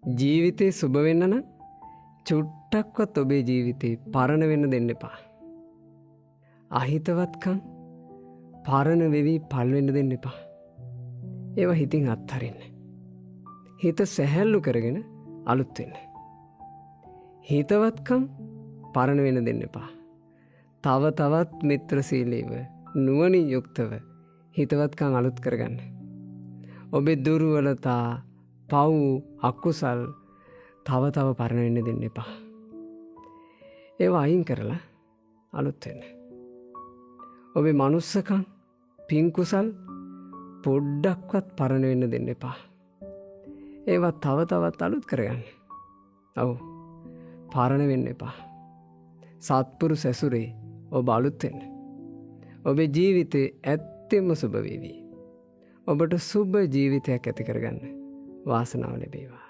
ජීවිතේ සුබ වෙන්න නම් චුට්ටක්වත් ඔබේ ජීවිතේ පරණ වෙන්න දෙන්න එපා. අහිතවත්කම් පරණ වෙවි පල් වෙන්න දෙන්න එපා. ඒවා හිතින් අත්හරින්න. හිත සැහැල්ලු කරගෙන අලුත් වෙන්න. හිතවත්කම් පරණ වෙන්න දෙන්න එපා. තව තවත් මිත්‍රශීලීව නුවණින් යුක්තව හිතවත්කම් අලුත් කරගන්න. ඔබේ දුර්වලතා, පව්, අකුසල් තව තව පරණ වෙන්න දෙන්න එපා. ඒවා අයින් කරලා අලුත් වෙන්න. ඔබේ මනුස්සකම්, පින් කුසල් පොඩ්ඩක්වත් පරණ වෙන්න දෙන්න එපා. ඒවා තව තවත් අලුත් කරගන්න. ඔව්, පරණ වෙන්න එපා. සත්පුරුෂ ඇසුරේ ඔබ අලුත් වෙන්න. ඔබේ ජීවිතේ ඇත්තෙම සුබ වේවි. ඔබට සුබ ජීවිතයක් ඇති කරගන්න වාසනාව ලැබේවා.